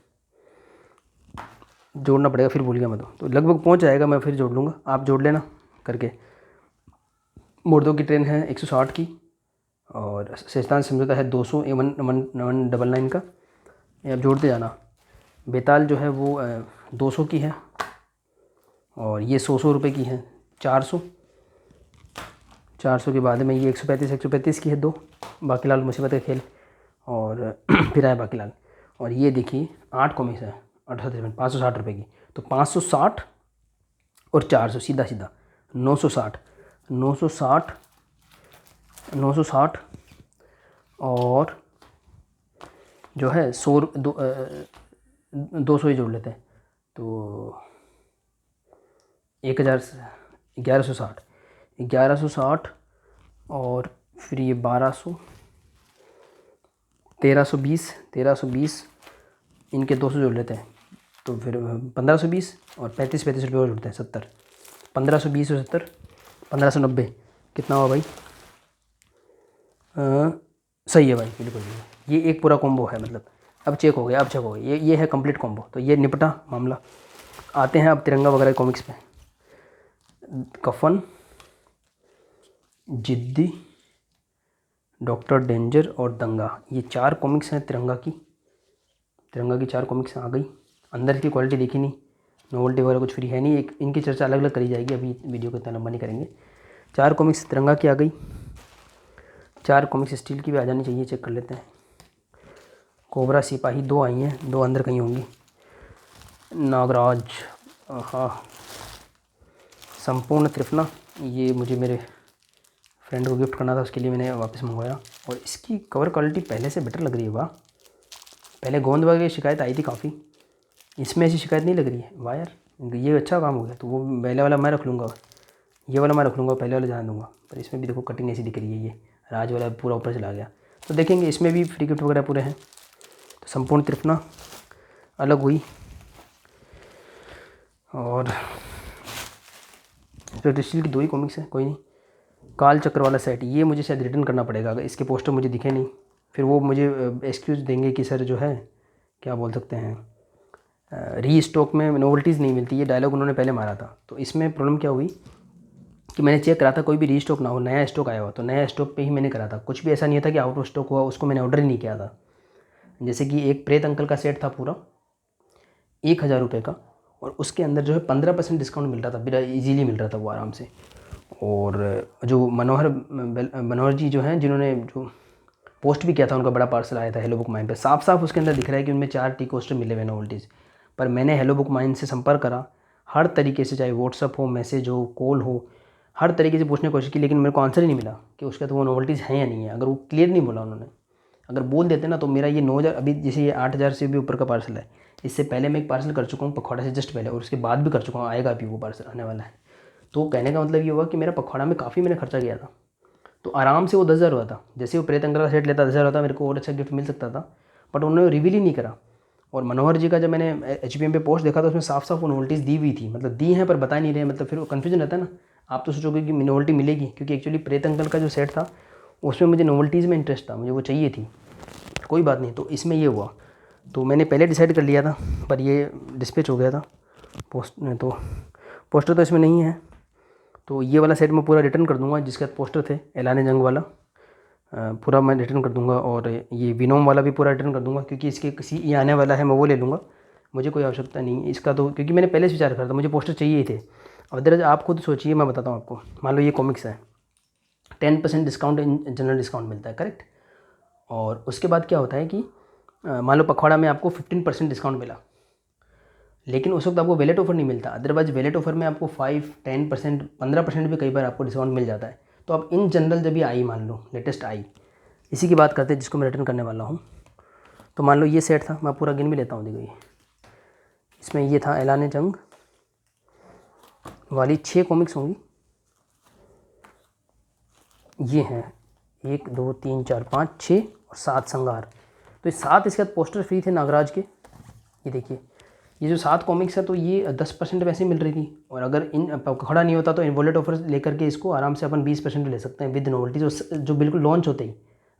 जोड़ना पड़ेगा, फिर भूल गया मैं तो लगभग पहुंच जाएगा, मैं फिर जोड़ लूँगा, आप जोड़ लेना करके। मुर्दों की ट्रेन है 160 की, और शैतान से समझौता है 200 199 का। ये आप जोड़ते जाना। बेताल जो है वो 200 की है, और ये 100 रुपये की है 400 के बाद में ये 135 की है 2, बाकी लाल मुसीबत का खेल, और फिर आए बाकी लाल। और ये देखिए 8 कॉमिक्स है 58 560 रुपये की, तो 560 और 400 सीधा सीधा 960 960 960, और जो है 200 ही जोड़ लेते हैं, तो 1160 और फिर ये 1200, 1320 इनके 200 जोड़ लेते हैं, तो फिर 1520 और 35 रुपये और जुड़ते हैं 70, 1520 और 70 1590, कितना हुआ भाई? सही है भाई, बिल्कुल। ये एक पूरा कॉम्बो है, मतलब अब चेक हो गया, ये है कंप्लीट कॉम्बो। तो ये निपटा मामला। आते हैं अब तिरंगा वगैरह कॉमिक्स पे। कफन, जिद्दी, डॉक्टर डेंजर और दंगा, ये 4 कॉमिक्स हैं तिरंगा की 4 कॉमिक्स आ गई। अंदर की क्वालिटी देखी नहीं, नोवेल्टी वगैरह कुछ फ्री है नहीं, एक इनकी चर्चा अलग अलग करी जाएगी, अभी वीडियो को इतना लंबा नहीं करेंगे। 4 कॉमिक्स तिरंगा की आ गई, 4 कॉमिक्स स्टील की भी आ जानी चाहिए, चेक कर लेते हैं। कोबरा सिपाही 2 आई हैं, 2 अंदर कहीं होंगी। नागराज, हाँ, संपूर्ण त्रिफला, ये मुझे मेरे फ्रेंड को गिफ्ट करना था, उसके लिए मैंने वापस मंगवाया, और इसकी कवर क्वालिटी पहले से बेटर लग रही है। वाह, पहले गोंद वगैरह की शिकायत आई थी काफ़ी, इसमें ऐसी शिकायत नहीं लग रही है। वाह यार, ये अच्छा काम हो गया। तो वो पहले वाला मैं रख लूँगा, ये वाला मैं रख लूँगा, पहले वाला जान दूँगा। पर इसमें भी देखो कटिंग ऐसी दिख रही है, ये राज वाला पूरा ऊपर चला गया। तो देखेंगे इसमें भी फ्री गिफ्ट वगैरह पूरे हैं। तो संपूर्ण त्रिफला अलग हुई, और स्टील की 2 ही कॉमिक्स हैं, कोई नहीं। काल चक्र वाला सेट, ये मुझे शायद रिटर्न करना पड़ेगा, अगर इसके पोस्टर मुझे दिखे नहीं, फिर वो मुझे एक्सक्यूज़ देंगे कि सर जो है क्या बोल सकते हैं, री स्टॉक में नोवेल्टीज़ नहीं मिलती। ये डायलॉग उन्होंने पहले मारा था। तो इसमें प्रॉब्लम क्या हुई कि मैंने चेक करा था कोई भी री स्टॉक ना हो, नया स्टॉक आया हो, तो नया स्टॉक पे ही मैंने करा था। कुछ भी ऐसा नहीं था कि आउट ऑफ स्टॉक हुआ, उसको मैंने ऑर्डर ही नहीं किया था। जैसे कि एक प्रेत अंकल का सेट था पूरा 1000 रुपये का, और उसके अंदर जो है 15% डिस्काउंट मिल रहा था, बड़ा ईजीली मिल रहा था वो आराम से। और जो मनोहर जी जो हैं, जिन्होंने जो पोस्ट भी किया था, उनका बड़ा पार्सल आया था हेलो बुक माइन पे, साफ साफ उसके अंदर दिख रहा है कि उनमें 4 टी कोस्टर मिले हुए नोवेल्टीज़। पर मैंने हेलो बुक माइन से संपर्क करा हर तरीके से, चाहे व्हाट्सअप हो, मैसेज हो, कॉल हो, हर तरीके से पूछने की कोशिश की, लेकिन मेरे को आंसर ही नहीं मिला कि उसके तो वो नोवेल्टीज़ हैं या नहीं है। अगर वो क्लियर नहीं बोला उन्होंने, अगर बोल देते ना, तो मेरा ये 9000, अभी जैसे ये 8000 से भी ऊपर का पार्सल है। इससे पहले मैं एक पार्सल कर चुका हूँ पखवाड़ा से जस्ट पहले, और उसके बाद भी कर चुका हूँ, आएगा भी वो पार्सल, आने वाला है। तो कहने का मतलब ये हुआ कि मेरा पखवाड़ा में काफ़ी मैंने खर्चा किया था, तो आराम से वो 10,000 हुआ था। जैसे वो प्रेत अंकल का सेट लेता 10,000 होता, मेरे को और अच्छा गिफ्ट मिल सकता था, बट उन्होंने रिवील ही नहीं करा। और मनोहर जी का जब मैंने HPM पे पोस्ट देखा, तो उसमें साफ साफ वो नोवेल्टीज़ दी हुई थी, मतलब दी हैं पर बता नहीं रहे, मतलब फिर वो कन्फ्यूजन रहता है ना। आप तो सोचोगे कि नोवेल्टी मिलेगी, क्योंकि एक्चुअली प्रेत अंकल का जो सेट था उसमें मुझे नोवेल्टीज़ में इंटरेस्ट था, मुझे वो चाहिए थी। कोई बात नहीं, तो इसमें ये हुआ, तो मैंने पहले डिसाइड कर लिया था, पर ये डिस्पैच हो गया था पोस्ट में, तो पोस्टर तो इसमें नहीं है। तो ये वाला सेट मैं पूरा रिटर्न कर दूंगा, जिसके साथ पोस्टर थे, ऐलान जंग वाला। पूरा मैं रिटर्न कर दूंगा, और ये विनोम वाला भी पूरा रिटर्न कर दूंगा, क्योंकि इसके किसी ये आने वाला है, मैं वो ले लूँगा, मुझे कोई आवश्यकता नहीं है इसका, तो क्योंकि मैंने पहले से विचार करा था, मुझे पोस्टर चाहिए ही थे। अब अदरवाइज आप खुद सोचिए, मैं बताता हूँ आपको, मान लो ये कॉमिक्स है, 10% डिस्काउंट जनरल डिस्काउंट मिलता है, करेक्ट। और उसके बाद क्या होता है कि मान लो पखवाड़ा में आपको 15% डिस्काउंट मिला, लेकिन उस वक्त आपको वैलेट ऑफर नहीं मिलता। अदरवाइज वैलेट ऑफर में आपको 5-10% 15% भी कई बार आपको डिस्काउंट मिल जाता है। तो अब इन जनरल जब ये आई, मान लो लेटेस्ट आई, इसी की बात करते हैं जिसको मैं रिटर्न करने वाला हूँ। तो मान लो ये सेट था, मैं पूरा गिन भी लेता हूँ, देखो ये इसमें ये था ऐलान जंग वाली 6 कॉमिक्स होंगी, ये हैं 1 2 3 4 5 6 और 7 संगार। तो ये 7 इसके बाद पोस्टर फ्री थे नागराज के। ये देखिए, ये जो 7 कॉमिक्स है तो ये 10% वैसे मिल रही थी, और अगर इन खड़ा नहीं होता तो इनवॉलेट ऑफर लेकर के इसको आराम से अपन 20% ले सकते हैं विद नोवेल्टी, जो बिल्कुल लॉन्च होते ही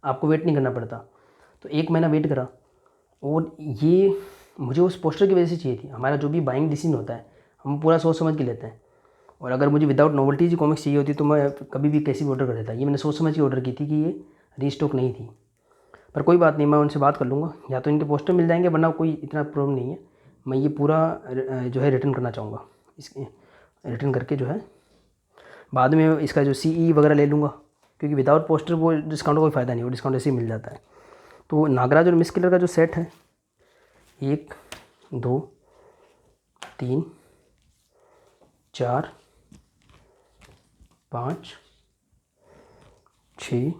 आपको वेट नहीं करना पड़ता। तो 1 महीना वेट करा, और ये मुझे उस पोस्टर की वजह से चाहिए थी। हमारा जो भी बाइंग डिसीजन होता है हम पूरा सोच समझ के लेते हैं, और अगर मुझे विदाउट नोवेल्टी कॉमिक्स चाहिए होती तो मैं कभी भी कैसी भी ऑर्डर कर देता। ये मैंने सोच समझ के ऑर्डर की थी कि ये रीस्टॉक नहीं थी, पर कोई बात नहीं, मैं उनसे बात कर लूँगा, या तो इनके पोस्टर मिल जाएंगे, वरना कोई इतना प्रॉब्लम नहीं है। मैं ये पूरा जो है रिटर्न करना चाहूँगा, इसके रिटर्न करके जो है बाद में इसका जो CE वगैरह ले लूँगा, क्योंकि विदाउट पोस्टर वो डिस्काउंट का कोई फ़ायदा नहीं, वो डिस्काउंट ऐसे ही मिल जाता है। तो नागराज और मिस किलर का जो सेट है, 1 2 3 4 5 6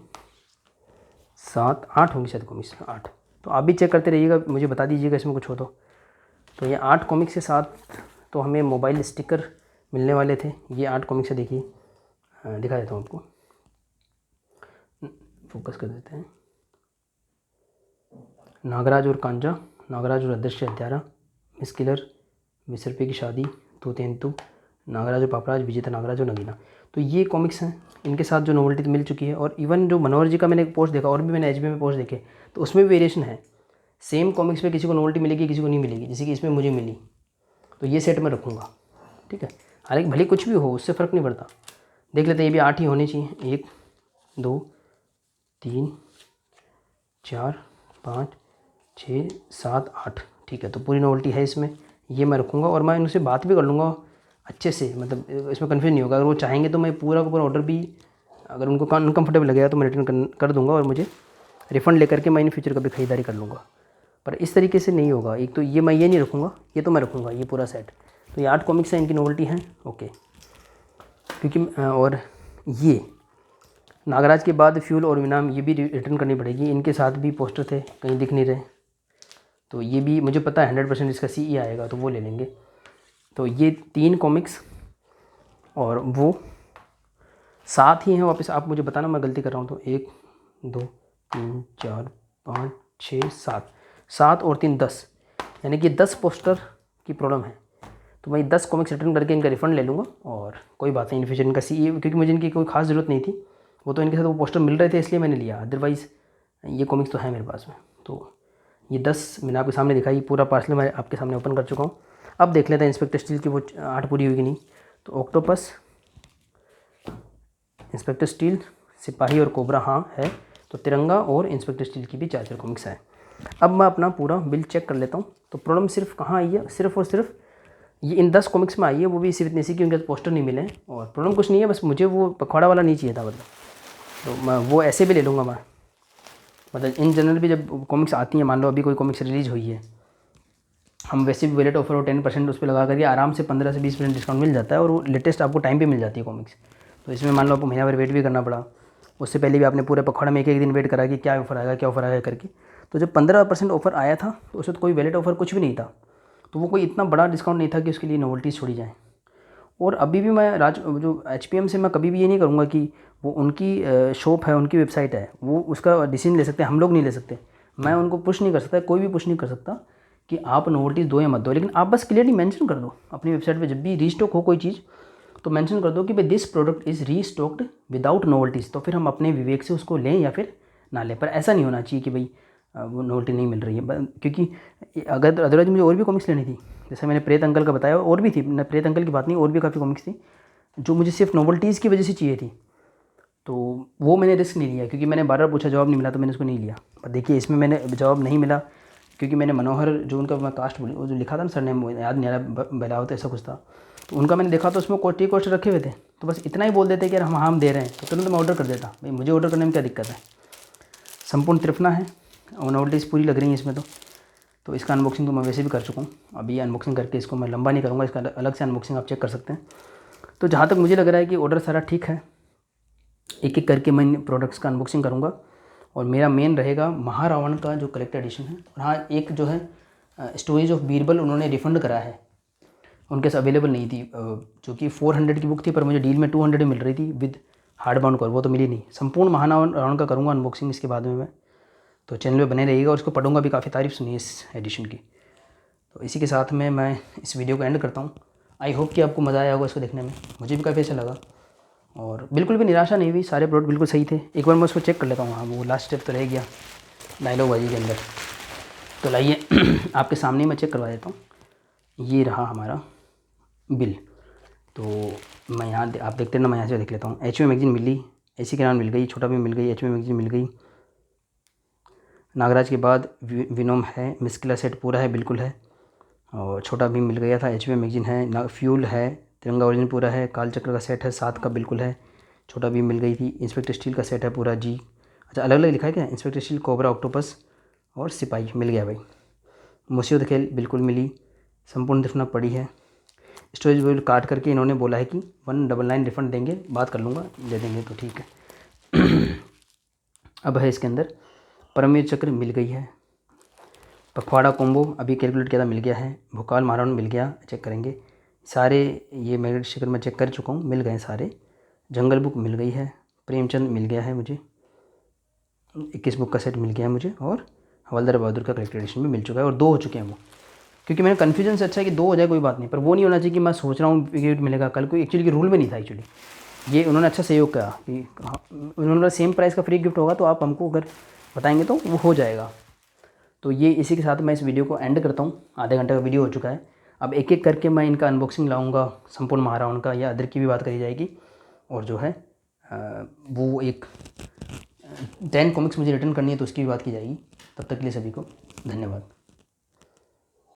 7 8 होंगी शायद कॉमिक्स, 8। तो आप भी चेक करते रहिएगा, मुझे बता दीजिएगा इसमें कुछ हो तो ये 8 कॉमिक्स के साथ तो हमें मोबाइल स्टिकर मिलने वाले थे। ये 8 कॉमिक्स है, देखिए दिखा देता हूँ आपको, फोकस कर देते हैं। नागराज और कांजा, नागराज और अदृश्य हत्यारा, मिस किलर, विसर्पे की शादी, तोतेंतु, नागराज और पापराज, विजेता नागराज और नगीना। तो ये कॉमिक्स हैं, इनके साथ जो नोवेल्टी तो मिल चुकी है। और इवन जो मनोहर जी का मैंने एक पोस्ट देखा, और भी मैंने HB में पोस्ट देखे, तो उसमें भी वेरिएशन है। सेम कॉमिक्स में किसी को नोवेल्टी मिलेगी, किसी को नहीं मिलेगी, जैसे कि इसमें मुझे मिली, तो ये सेट मैं रखूँगा, ठीक है। हालांकि भले कुछ भी हो, उससे फ़र्क नहीं पड़ता। देख लेते हैं, ये भी 8 ही होने चाहिए, 1 2 3 4 5 6 7 8, ठीक है। तो पूरी नोवेल्टी है इसमें, ये मैं रखूँगा, और मैं उनसे बात भी कर लूँगा अच्छे से, मतलब इसमें कन्फ्यूज नहीं होगा। अगर वो चाहेंगे तो मैं पूरा का पूरा ऑर्डर भी, अगर उनको अनकम्फर्टेबल लगेगा तो मैं रिटर्न कर दूँगा, और मुझे रिफ़ंड लेकर के मैं इन फ्यूचर कभी खरीदारी कर लूँगा। पर इस तरीके से नहीं होगा। एक तो ये मैं ये नहीं रखूँगा, ये तो मैं रखूँगा ये पूरा सेट। तो ये 8 कॉमिक्स हैं, इनकी नोवेल्टी हैं, ओके। क्योंकि और ये नागराज के बाद फ्यूल और विनाम, ये भी रिटर्न करनी पड़ेगी। इनके साथ भी पोस्टर थे, कहीं दिख नहीं रहे, तो ये भी मुझे पता है 100% इसका CE आएगा, तो वो ले लेंगे। तो ये 3 कॉमिक्स, और वो 7 ही हैं वापस। आप मुझे बताना मैं गलती कर रहा हूँ तो। 1 2 3 4 5 6 7 और 3 10, यानी कि 10 पोस्टर की प्रॉब्लम है। तो मैं 10 कॉमिक्स रिटर्न करके इनका रिफ़ंड ले लूँगा, और कोई बात नहीं, इन फ्यूचर इनका CE, क्योंकि मुझे इनकी कोई खास ज़रूरत नहीं थी, वो तो इनके साथ वो पोस्टर मिल रहे थे इसलिए मैंने लिया, अदरवाइज़ ये कॉमिक्स तो है मेरे पास में। तो ये 10 मैंने आपके सामने दिखाई, पूरा पार्सल मैं आपके सामने ओपन कर चुका हूँ। अब देख लेते हैं इंस्पेक्टर स्टील की वो 8 पूरी हुई कि नहीं। तो ऑक्टोपस, इंस्पेक्टर स्टील, सिपाही और कोबरा हाँ है। तो तिरंगा और इंस्पेक्टर स्टील की भी 4 कॉमिक्स हैं। अब मैं अपना पूरा बिल चेक कर लेता हूँ। तो प्रॉब्लम सिर्फ कहाँ आई है, सिर्फ और सिर्फ ये इन 10 कॉमिक्स में आई है, वो भी सिर्फ इतनी सी कि उनके पोस्टर नहीं मिले। और प्रॉब्लम कुछ नहीं है, बस मुझे वो पखवाड़ा वाला नहीं चाहिए था, मतलब तो मैं वो ऐसे भी ले लूँगा मैं। मतलब इन जनरल भी जब कॉमिक्स आती हैं, मान लो अभी कोई कॉमिक्स रिलीज़ हुई है, हम वैसे भी वैलेट ऑफर और 10% उस पर लगा करके आराम से 15 से 20% डिस्काउंट मिल जाता है, और वो लेटेस्ट आपको टाइम पे मिल जाती है कॉमिक्स। तो इसमें मान लो आपको महीना भर वेट भी करना पड़ा, उससे पहले भी आपने पूरे पखवाड़े में एक दिन वेट करा कि क्या ऑफर आएगा क्या ऑफर आएगा करके। तो जब 15% ऑफर आया था तो उसमें कोई वैलेट ऑफर कुछ भी नहीं था, तो वो कोई इतना बड़ा डिस्काउंट नहीं था कि उसके लिए नोवेल्टीज़ छोड़ी जाएँ। और अभी भी मैं जो HPM से मैं कभी भी ये नहीं करूँगा कि वो उनकी शॉप है, उनकी वेबसाइट है, वो उसका डिसीजन ले सकते हैं, हम लोग नहीं ले सकते। मैं उनको पुश नहीं कर सकता, कोई भी पुश नहीं कर सकता कि आप नोवेल्टीज़ दो या मत दो, लेकिन आप बस क्लियरली मेंशन कर दो अपनी वेबसाइट पे जब भी रीस्टॉक हो कोई चीज़, तो मेंशन कर दो कि भाई दिस प्रोडक्ट इज़ रीस्टॉक्ड विदाउट नोवेल्टीज़। तो फिर हम अपने विवेक से उसको लें या फिर ना लें। पर ऐसा नहीं होना चाहिए कि भाई वो नोवेल्टी नहीं मिल रही है, क्योंकि अगर अदरवाइज मुझे और भी कॉमिक्स लेनी थी, जैसे मैंने प्रेत अंकल का बताया, और भी थी, प्रेत अंकल की बात नहीं, और भी काफ़ी कॉमिक्स थी जो मुझे सिर्फ नोवेल्टीज़ की वजह से चाहिए थी। तो वो मैंने रिस्क नहीं लिया, क्योंकि मैंने बार बार पूछा, जवाब नहीं मिला, तो मैंने उसको नहीं लिया। पर देखिए इसमें मैंने जवाब नहीं मिला, क्योंकि मैंने मनोहर जो उनका मैं कास्ट वो जो लिखा था ना, सरनेम याद नहीं आ रहा, बेलावत ऐसा कुछ था, तो उनका मैंने देखा तो उसमें टी कोस्ट रखे हुए थे, तो बस इतना ही बोल देते कि यार हम दे रहे हैं, तो तुरंत मैं ऑर्डर कर देता। भाई मुझे ऑर्डर करने में क्या दिक्कत है। संपूर्ण त्रिफना है और नोवल्टीज़ पूरी लग रही है इसमें। तो इसका अनबॉक्सिंग तो मैं वैसे भी कर चुका हूँ, अभी अनबॉक्सिंग करके इसको मैं लंबा नहीं करूँगा, इसका अलग से अनबॉक्सिंग आप चेक कर सकते हैं। तो जहाँ तक मुझे लग रहा है कि ऑर्डर सारा ठीक है, एक एक करके मैं इन प्रोडक्ट्स का अनबॉक्सिंग करूँगा। और मेरा मेन रहेगा महारावण का जो कलेक्टर एडिशन है। और हाँ, एक जो है स्टोरीज ऑफ बीरबल उन्होंने रिफ़ंड करा है, उनके साथ अवेलेबल नहीं थी, जो कि 400 की बुक थी, पर मुझे डील में 200 मिल रही थी विद हार्ड बाउंड कवर, वो तो मिली नहीं। संपूर्ण महारावण का करूँगा अनबॉक्सिंग इसके बाद में मैं, तो चैनल पे बने रहिएगा और उसको पढ़ूंगा भी, काफ़ी तारीफ सुनी इस एडिशन की। तो इसी के साथ में मैं इस वीडियो को एंड करता हूँ। आई होप कि आपको मज़ा आया होगा इसको देखने में, मुझे भी काफ़ी अच्छा लगा और बिल्कुल भी निराशा नहीं हुई, सारे प्रोडक्ट बिल्कुल सही थे। एक बार मैं उसको चेक कर लेता हूँ। हाँ, वो लास्ट स्टेप तो रह गया डायलॉग बाजी के अंदर, तो लाइए आपके सामने मैं चेक करवा देता हूँ। ये रहा हमारा बिल, तो मैं यहाँ आप देखते हैं ना, मैं यहाँ से देख लेता हूँ। एच मैगजीन मिली, ऐसी के नाम मिल गई, छोटा भी मिल गई, एच मैगजीन मिल गई। नागराज के बाद विनोम है, मिस्किला सेट पूरा है, बिल्कुल है, और छोटा भी मिल गया था। एच मैगजीन है, फ्यूल है, तिरंगा ओरिजिन पूरा है, काल चक्र का सेट है 7 का, बिल्कुल है, छोटा भी मिल गई थी। इंस्पेक्टर स्टील का सेट है पूरा जी, अच्छा अलग अलग लिखा है क्या, इंस्पेक्टर स्टील, कोबरा, ऑक्टोपस और सिपाही मिल गया भाई। मुसीबत खेल बिल्कुल मिली, संपूर्ण दिफना पड़ी है। स्टोरेज बिल काट करके इन्होंने बोला है कि 199 रिफंड देंगे, बात कर लूँगा, दे देंगे तो ठीक है। अब है इसके अंदर परमवीर चक्र मिल गई है, पखवाड़ा कॉम्बो अभी कैलकुलेट किया था, मिल गया है, भोकाल महारावण मिल गया, चेक करेंगे सारे, ये मैग्नेट स्टिकर मैं चेक कर चुका हूँ, मिल गए सारे। जंगल बुक मिल गई है, प्रेमचंद मिल गया है मुझे, 21 बुक का सेट मिल गया है मुझे, और हवलदार बहादुर का कलेक्टेड एडिशन भी मिल चुका है, और 2 हो चुके हैं वो, क्योंकि मैंने कन्फ्यूजन से अच्छा है कि 2 हो जाए कोई बात नहीं, पर वो नहीं होना चाहिए कि मैं सोच रहा हूँ गिफ्ट मिलेगा कल को, एक्चुअली की रूल में नहीं था एक्चुअली। ये उन्होंने अच्छा सहयोग करा कि हाँ, उन्होंने सेम प्राइस का फ्री गिफ्ट होगा, तो आप हमको अगर बताएंगे तो वो हो जाएगा। तो ये इसी के साथ मैं इस वीडियो को एंड करता हूँ, आधे घंटे का वीडियो हो चुका है। अब एक एक करके मैं इनका अनबॉक्सिंग लाऊंगा, संपूर्ण महारावण का या अदर की भी बात करी जाएगी, और जो है वो एक 10 कॉमिक्स मुझे रिटर्न करनी है, तो उसकी भी बात की जाएगी। तब तक के लिए सभी को धन्यवाद।